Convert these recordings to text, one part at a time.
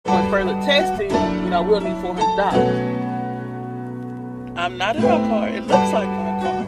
with further testing, we'll need $400. I'm not in my car. It looks like my car.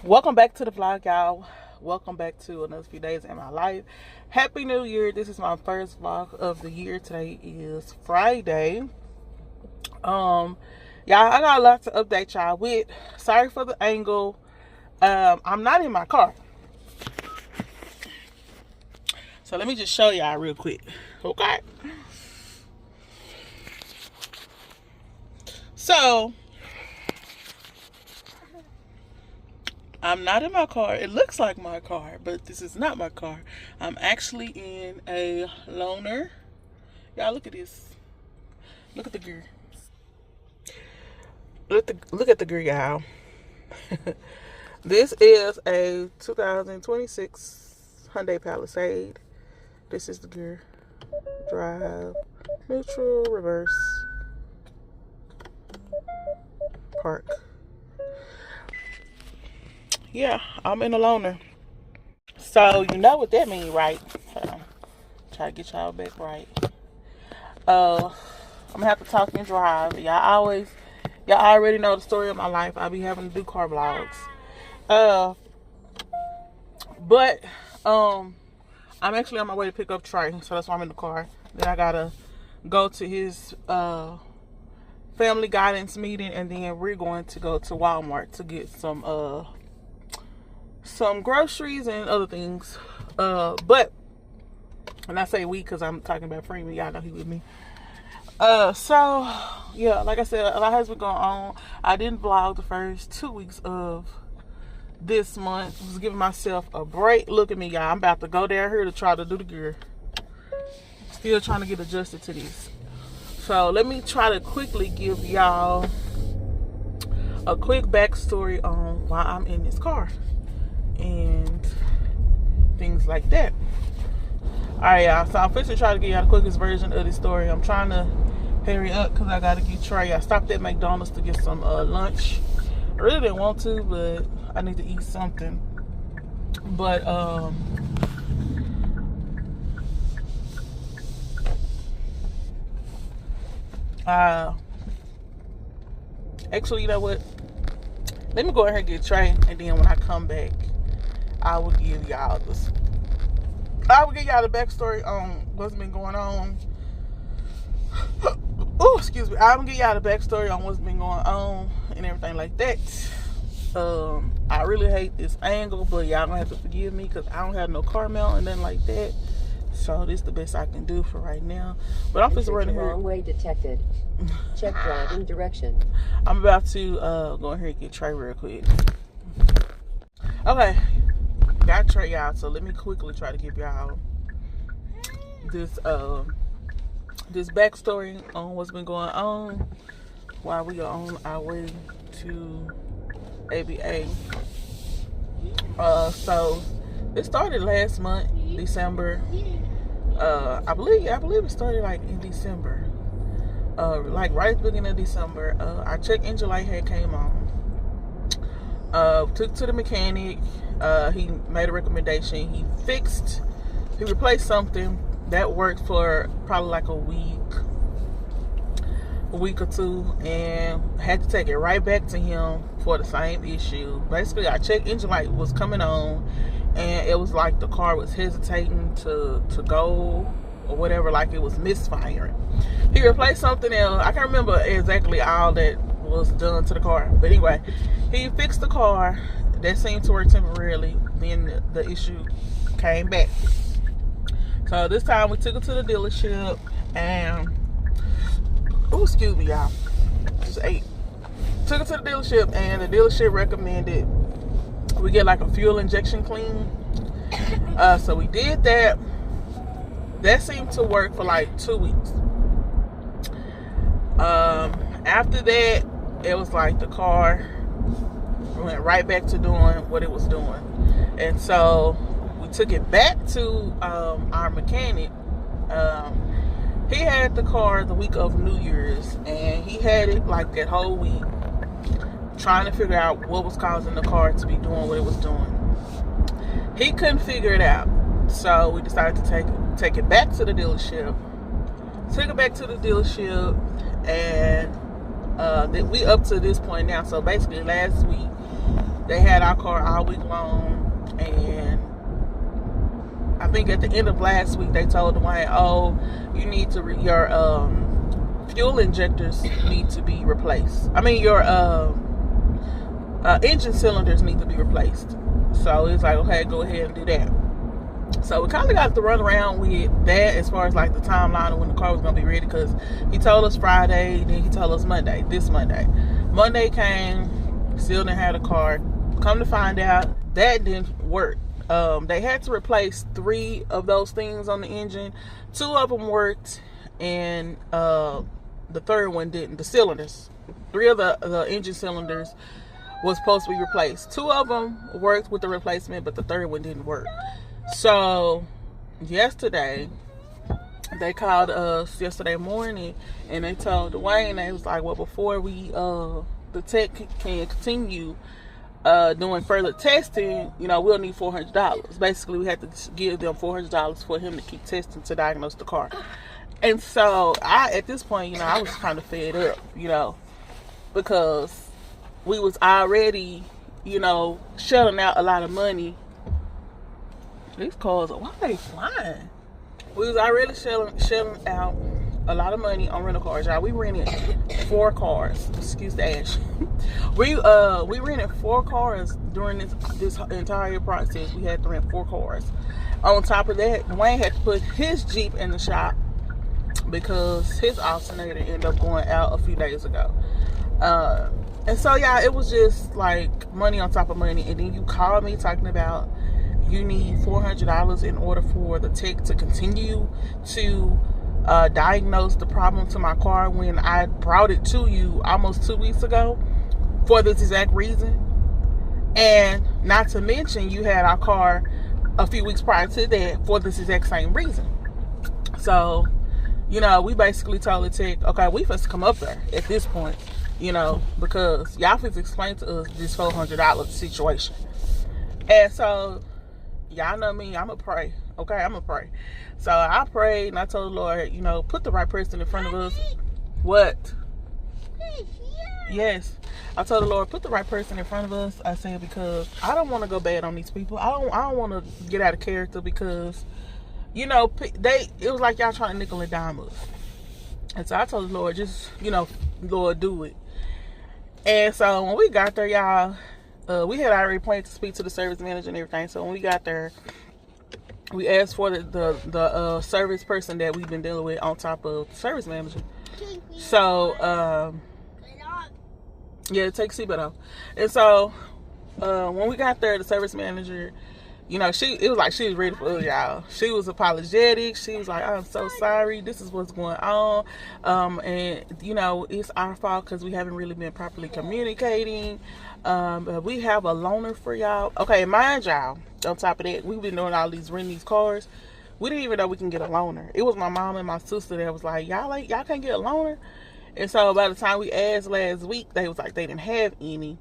Welcome back to the vlog, y'all. Welcome back to another few days in my life. Happy New Year. This is my first vlog of the year. Today is Friday. Y'all, I got a lot to update y'all with. Sorry for the angle. I'm not in my car. So let me just show y'all real quick. Okay. So I'm not in my car. It looks like my car, but this is not my car. I'm actually in a loaner. Y'all, look at this. Look at the gear. Look at the gear, y'all. This is a 2026 Hyundai Palisade. This is the gear. Drive, neutral, reverse, park. Yeah, I'm in a loaner. So you know what that means, right? Try to get y'all back right. I'm gonna have to talk and drive. Y'all already know the story of my life. I be having to do car vlogs. But I'm actually on my way to pick up Trey, so that's why I'm in the car. Then I gotta go to his family guidance meeting, and then we're going to go to Walmart to get some groceries and other things. But when I say we, because I'm talking about Freeman, y'all know he with me. So yeah, like I said, a lot has been going on. I didn't vlog the first 2 weeks of this month. I was giving myself a break. Look at me, y'all. I'm about to go down here to try to do the gear. Still trying to get adjusted to this. So let me try to quickly give y'all a quick backstory on why I'm in this car and things like that. Alright, y'all. So I'm fixing to try to give y'all the quickest version of this story. I'm trying to hurry up because I gotta get Trey. I stopped at McDonald's to get some lunch. I really didn't want to, but I need to eat something. But actually, you know what? Let me go ahead and get Trey, and then when I come back, I will give y'all the backstory on what's been going on. Oh, excuse me. I'm gonna give y'all the backstory on what's been going on and everything like that. I really hate this angle, but y'all gonna have to forgive me because I don't have no car mount and nothing like that. So this is the best I can do for right now. But I'm just running here. Wrong way detected. Check driving direction. I'm about to go ahead and get Trey real quick. Okay, got Trey out. So let me quickly try to give y'all this this backstory on what's been going on while we are on our way to ABA. So it started last month, December. I believe it started like in December. Like right at the beginning of December. Our check engine light had came on. Took to the mechanic. He made a recommendation. He replaced something that worked for probably like a week or two, and had to take it right back to him for the same issue. Basically, our check engine light was coming on, and it was like the car was hesitating to go or whatever, like it was misfiring. He replaced something else. I can't remember exactly all that was done to the car, but anyway, he fixed the car. That seemed to work temporarily. Then the issue came back. So this time we took it to the dealership, and oh, excuse me, y'all, just ate. Took it to the dealership, and the dealership recommended we get like a fuel injection clean. So we did that. That seemed to work for like 2 weeks. After that, it was like the car went right back to doing what it was doing. And so we took it back to our mechanic. He had the car the week of New Year's, and he had it like that whole week trying to figure out what was causing the car to be doing what it was doing. He couldn't figure it out, so we decided to take it back to the dealership. Took it back to the dealership, and we up to this point now. So basically last week they had our car all week long, and I think at the end of last week they told Dwayne, oh, you need to your fuel injectors need to be replaced. I mean, your engine cylinders need to be replaced. So it's like, okay, go ahead and do that. So we kind of got to run around with that as far as like the timeline of when the car was going to be ready, because he told us Friday, then he told us this Monday. Monday came, still didn't have the car. Come to find out, that didn't work. They had to replace 3 of those things on the engine. 2 of them worked, and the third one didn't. The cylinders, 3 of the engine cylinders was supposed to be replaced. 2 of them worked with the replacement, but the third one didn't work. So yesterday they called us yesterday morning, and they told Dwayne, they was like, well, before we the tech can continue doing further testing, we'll need $400. Basically, we had to give them $400 for him to keep testing to diagnose the car. And so at this point, I was kind of fed up, because we was already, shelling out a lot of money. These cars, why are they flying? We was already shelling out a lot of money on rental cars, y'all. We rented 4 cars. Excuse the ash. we rented 4 cars during this entire process. We had to rent 4 cars. On top of that, Dwayne had to put his Jeep in the shop because his alternator ended up going out a few days ago. And so, yeah, it was just like money on top of money. And then you called me talking about you need $400 in order for the tech to continue to diagnose the problem to my car when I brought it to you almost 2 weeks ago for this exact reason. And not to mention, you had our car a few weeks prior to that for this exact same reason. So, we basically told the tech, okay, we supposed to come up there at this point, because y'all supposed to explain to us this $400 situation. And so, y'all know me, I'm going to pray. Okay, I'm going to pray. So I prayed and I told the Lord, put the right person in front of us. What? Yes. I told the Lord, put the right person in front of us. I said, because I don't want to go bad on these people. I don't want to get out of character because, it was like y'all trying to nickel and dime us. And so I told the Lord, just, Lord, do it. And so when we got there, y'all, we had already planned to speak to the service manager and everything. So when we got there, we asked for the service person that we've been dealing with on top of the service manager. So, take seatbelt off. And so, when we got there, the service manager, it was like she was ready for us, y'all. She was apologetic. She was like, I'm so sorry. This is what's going on. And, it's our fault because we haven't really been properly communicating. We have a loaner for y'all. Okay, mind y'all, on top of that, we've been doing all renting these cars. We didn't even know we can get a loaner. It was my mom and my sister that was like, y'all can't get a loaner. And so by the time we asked last week, they was like they didn't have any.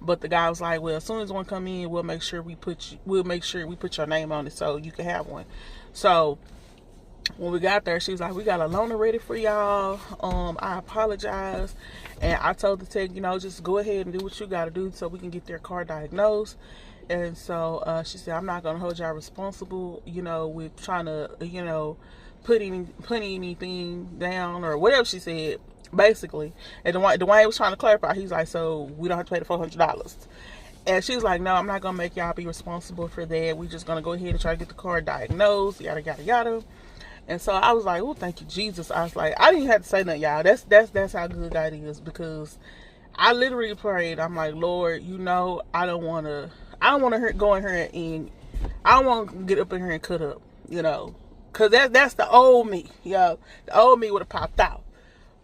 But the guy was like, well, as soon as one come in, we'll make sure we put your name on it so you can have one. So when we got there, she was like, we got a loaner ready for y'all. I apologize. And I told the tech, just go ahead and do what you got to do so we can get their car diagnosed. And so she said, I'm not going to hold y'all responsible, with trying to, put anything down or whatever she said, basically. And Dwayne was trying to clarify. He's like, so we don't have to pay the $400. And she was like, no, I'm not going to make y'all be responsible for that. We're just going to go ahead and try to get the car diagnosed, yada, yada, yada. And so I was like, oh, thank you, Jesus. I was like, I didn't even have to say nothing, y'all. That's how good God is, because I literally prayed. I'm like, Lord, I don't want to go in here and I don't want to get up in here and cut up, because that's the old me, The old me would have popped out.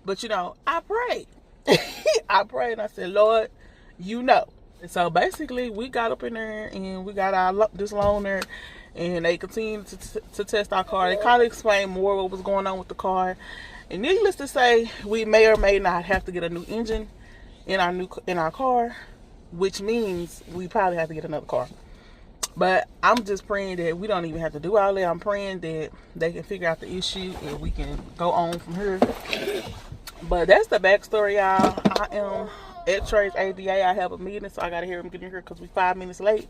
But, I prayed. I prayed and I said, Lord, And so basically we got up in there and we got this loaner. And they continued to test our car. They kind of explained more what was going on with the car. And needless to say, we may or may not have to get a new engine in our car, which means we probably have to get another car. But I'm just praying that we don't even have to do all that. I'm praying that they can figure out the issue and we can go on from here. But that's the backstory, y'all. I am at Trey's ADA. I have a meeting, so I got to hear him get in here because we're 5 minutes late.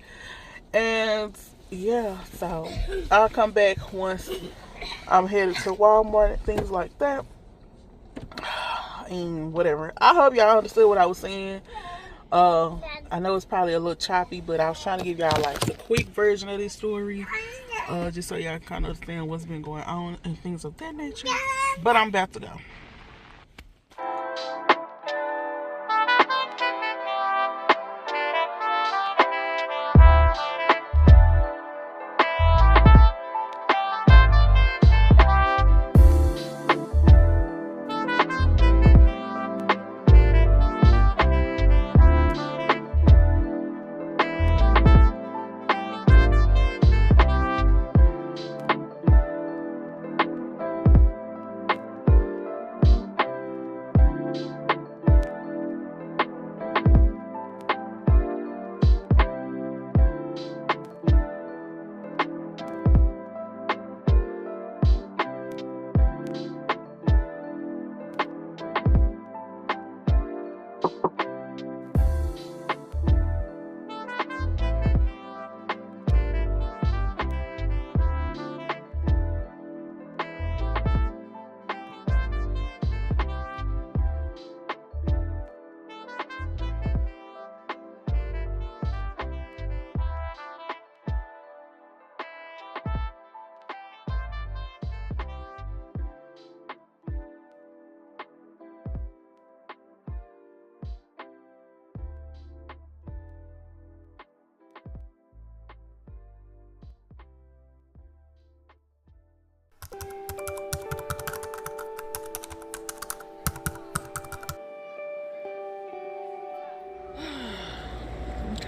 And yeah, so I'll come back once I'm headed to Walmart and things like that. And whatever. I hope y'all understood what I was saying. I know it's probably a little choppy, but I was trying to give y'all like the quick version of this story. Just so y'all kind of understand what's been going on and things of that nature. But I'm about to go.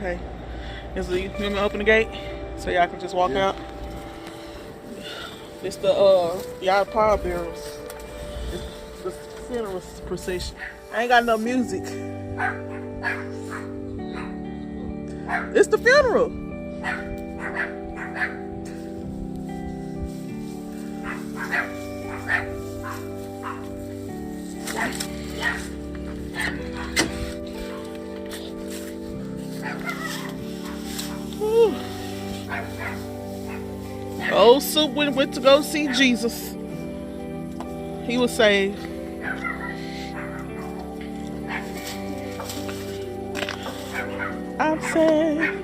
Okay. Is you want me to open the gate so y'all can just walk out? It's the y'all power barrels. It's the funeral procession. I ain't got no music. It's the funeral. Old Supa went to go see Jesus. He was saved. I'm saved.